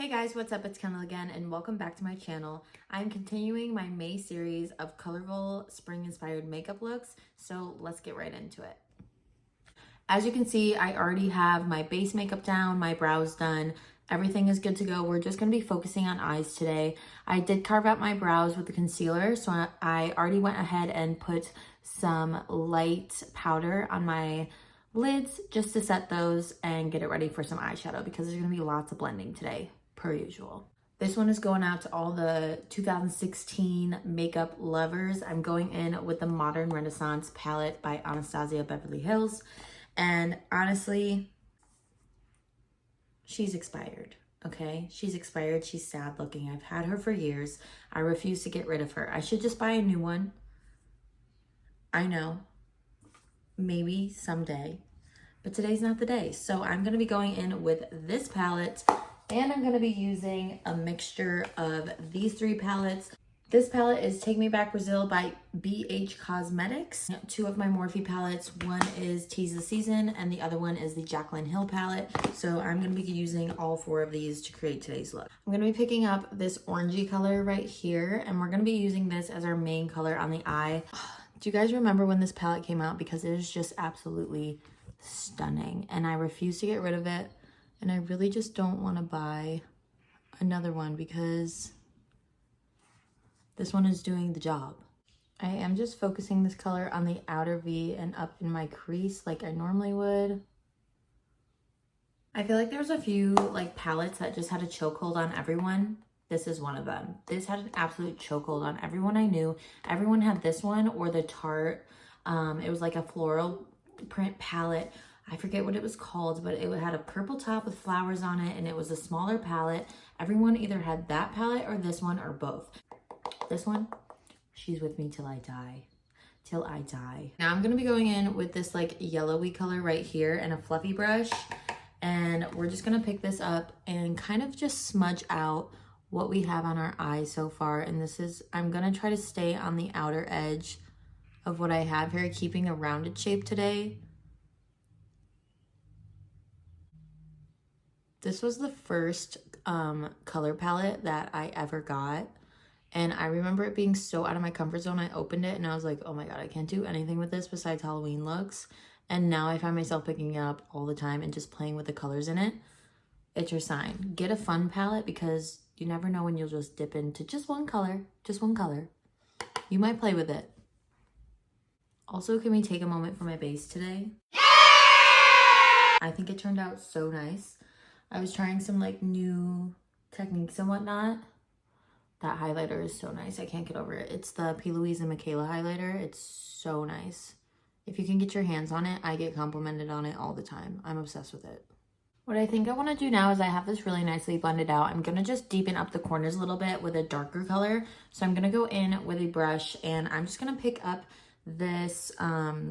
Hey guys, what's up? It's Kendall again and welcome back to my channel. I'm continuing my May series of colorful spring-inspired makeup looks, so let's get right into it. As you can see, I already have my base makeup down, my brows done. Everything is good to go. We're just going to be focusing on eyes today. I did carve out my brows with the concealer, so I already went ahead and put some light powder on my lids just to set those and get it ready for some eyeshadow because there's going to be lots of blending today, per usual. This one is going out to all the 2016 makeup lovers. I'm going in with the Modern Renaissance palette by Anastasia Beverly Hills. And honestly, she's expired, okay? She's expired. She's sad looking. I've had her for years. I refuse to get rid of her. I should just buy a new one. I know. Maybe someday. But today's not the day. So I'm going to be going in with this palette. And I'm going to be using a mixture of these three palettes. This palette is Take Me Back Brazil by BH Cosmetics. Two of my Morphe palettes. One is Tease the Season and the other one is the Jaclyn Hill palette. So I'm going to be using all four of these to create today's look. I'm going to be picking up this orangey color right here and we're going to be using this as our main color on the eye. Do you guys remember when this palette came out? Because it is just absolutely stunning and I refuse to get rid of it. And I really just don't want to buy another one because this one is doing the job. I am just focusing this color on the outer V and up in my crease like I normally would. I feel like there's a few like palettes that just had a chokehold on everyone. This is one of them. This had an absolute chokehold on everyone I knew. Everyone had this one or the Tarte. It was like a floral print palette. I forget what it was called, but it had a purple top with flowers on it and it was a smaller palette. Everyone either had that palette or this one or both. This one, she's with me till I die. Till I die. Now I'm gonna be going in with this like yellowy color right here and a fluffy brush. And we're just gonna pick this up and kind of just smudge out what we have on our eyes so far. And this is, I'm gonna try to stay on the outer edge of what I have here, keeping a rounded shape today. This was the first color palette that I ever got. And I remember it being so out of my comfort zone. I opened it and I was like, oh my God, I can't do anything with this besides Halloween looks. And now I find myself picking it up all the time and just playing with the colors in it. It's your sign. Get a fun palette because you never know when you'll just dip into just one color. Just one color. You might play with it. Also, can we take a moment for my base today? I think it turned out so nice. I was trying some like new techniques and whatnot. That highlighter is so nice. I can't get over it. It's the P. Louise and Michaela highlighter. It's so nice. If you can get your hands on it, I get complimented on it all the time. I'm obsessed with it. What I think I want to do now is I have this really nicely blended out. I'm going to just deepen up the corners a little bit with a darker color. So I'm going to go in with a brush and I'm just going to pick up this,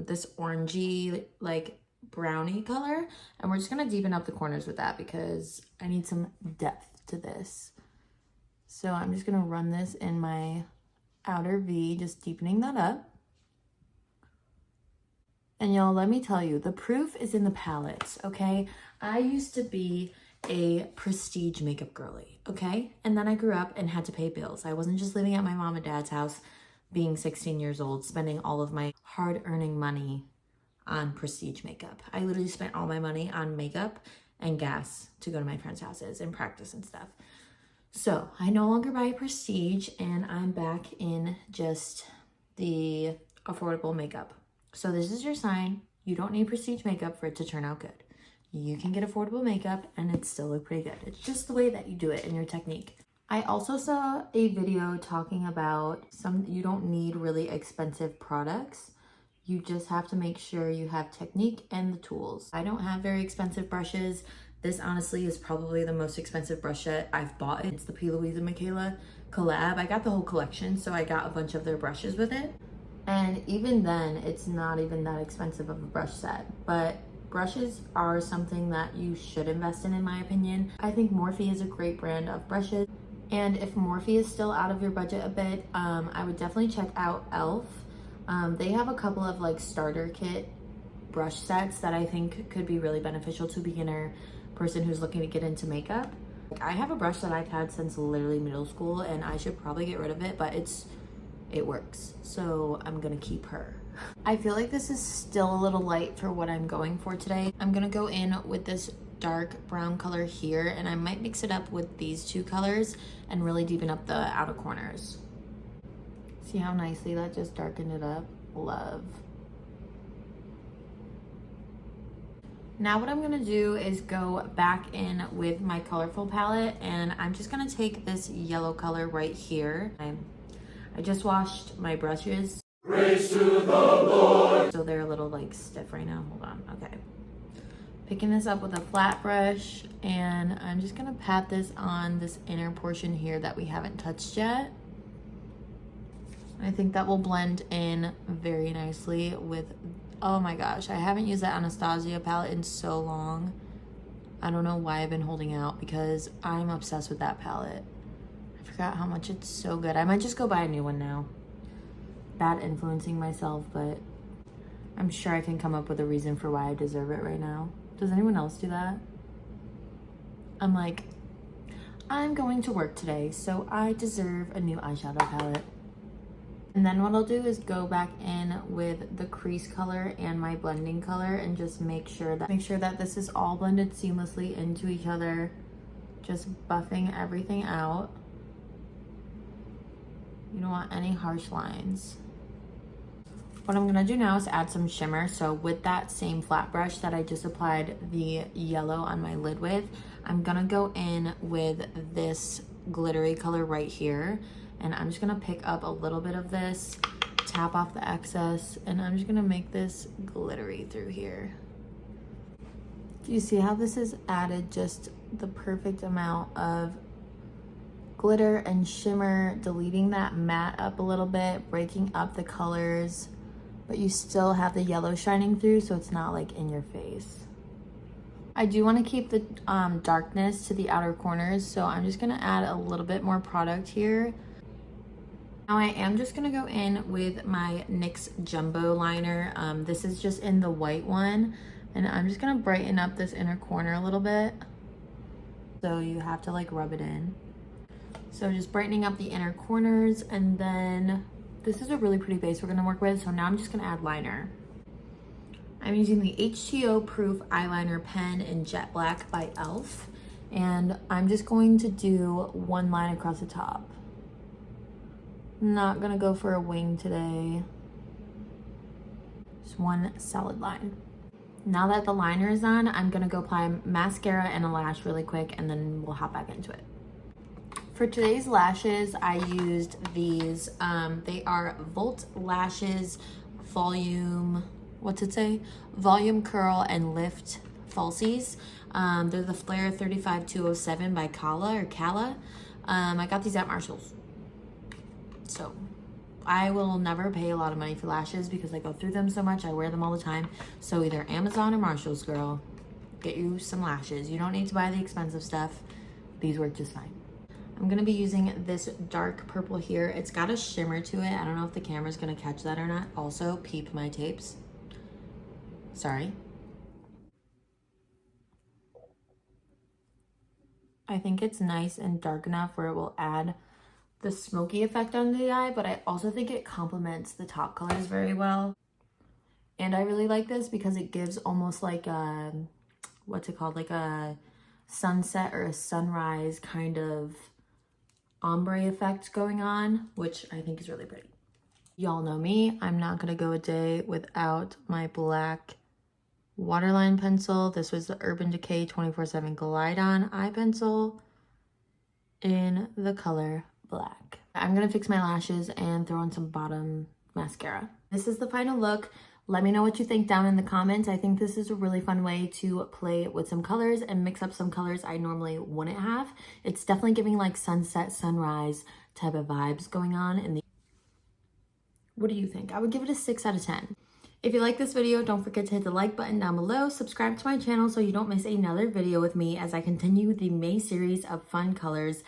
this orangey like brownie color and we're just going to deepen up the corners with that because I need some depth to this. So I'm just going to run this in my outer V, just deepening that up. And y'all, let me tell you, the proof is in the palettes, okay? I used to be a prestige makeup girly, okay? And then I grew up and had to pay bills. I wasn't just living at my mom and dad's house being 16 years old, spending all of my hard-earning money on prestige makeup. I literally spent all my money on makeup and gas to go to my friends' houses and practice and stuff. So I no longer buy prestige and I'm back in just the affordable makeup. So this is your sign. You don't need prestige makeup for it to turn out good. You can get affordable makeup and it still look pretty good. It's just the way that you do it and your technique. I also saw a video talking about you don't need really expensive products. You just have to make sure you have technique and the tools. I don't have very expensive brushes. This honestly is probably the most expensive brush set I've bought. It's the P. Louise and Michaela collab. I got the whole collection, so I got a bunch of their brushes with it. And even then, it's not even that expensive of a brush set. But brushes are something that you should invest in my opinion. I think Morphe is a great brand of brushes. And if Morphe is still out of your budget a bit, I would definitely check out e.l.f. They have a couple of like starter kit brush sets that I think could be really beneficial to a beginner person who's looking to get into makeup. I have a brush that I've had since literally middle school and I should probably get rid of it, but it works. So I'm gonna keep her. I feel like this is still a little light for what I'm going for today. I'm gonna go in with this dark brown color here, and I might mix it up with these two colors and really deepen up the outer corners. See how nicely that just darkened it up? Love. Now what I'm gonna do is go back in with my colorful palette, and I'm just gonna take this yellow color right here. I just washed my brushes. Praise to the Lord. So they're a little like stiff right now. Hold on, okay. Picking this up with a flat brush, and I'm just gonna pat this on this inner portion here that we haven't touched yet. I think that will blend in very nicely with, oh my gosh, I haven't used that Anastasia palette in so long. I don't know why I've been holding out, because I'm obsessed with that palette. I forgot how much it's so good. I might just go buy a new one now. Bad influencing myself, but I'm sure I can come up with a reason for why I deserve it right now. Does anyone else do that? I'm like, I'm going to work today, so I deserve a new eyeshadow palette. And then what I'll do is go back in with the crease color and my blending color and just make sure that this is all blended seamlessly into each other. Just buffing everything out. You don't want any harsh lines. What I'm gonna do now is add some shimmer. So with that same flat brush that I just applied the yellow on my lid with, I'm gonna go in with this glittery color right here. And I'm just gonna pick up a little bit of this, tap off the excess, and I'm just gonna make this glittery through here. Do you see how this has added just the perfect amount of glitter and shimmer, deleting that matte up a little bit, breaking up the colors, but you still have the yellow shining through, so it's not like in your face. I do want to keep the darkness to the outer corners, so I'm just gonna add a little bit more product here. Now I am just gonna go in with my NYX Jumbo liner. This is just in the white one, and I'm just gonna brighten up this inner corner a little bit. So you have to like rub it in. So just brightening up the inner corners, and then this is a really pretty base we're gonna work with. So now I'm just gonna add liner. I'm using the H2O Proof Eyeliner Pen in Jet Black by e.l.f. And I'm just going to do one line across the top. Not gonna go for a wing today. Just one solid line. Now that the liner is on, I'm gonna go apply mascara and a lash really quick, and then we'll hop back into it. For today's lashes, I used these. They are Volt Lashes Volume, what's it say? Volume Curl and Lift Falsies. They're the Flare 35207 by Kala. I got these at Marshall's. So I will never pay a lot of money for lashes because I go through them so much. I wear them all the time. So either Amazon or Marshall's, girl. Get you some lashes. You don't need to buy the expensive stuff. These work just fine. I'm gonna be using this dark purple here. It's got a shimmer to it. I don't know if the camera's gonna catch that or not. Also, peep my tapes. Sorry. I think it's nice and dark enough where it will add the smoky effect under the eye, but I also think it complements the top colors very well. And I really like this because it gives almost like a, what's it called? Like a sunset or a sunrise kind of ombre effect going on, which I think is really pretty. Y'all know me, I'm not gonna go a day without my black waterline pencil. This was the Urban Decay 24/7 Glide On eye pencil in the color black. I'm gonna fix my lashes and throw in some bottom mascara. This is the final look. Let me know what you think down in the comments. I think this is a really fun way to play with some colors and mix up some colors I normally wouldn't have. It's definitely giving like sunset, sunrise type of vibes going on. What do you think? I would give it a 6 out of 10. If you like this video, don't forget to hit the like button down below. Subscribe to my channel so you don't miss another video with me as I continue the May series of fun colors.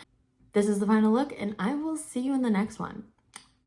This is the final look, and I will see you in the next one.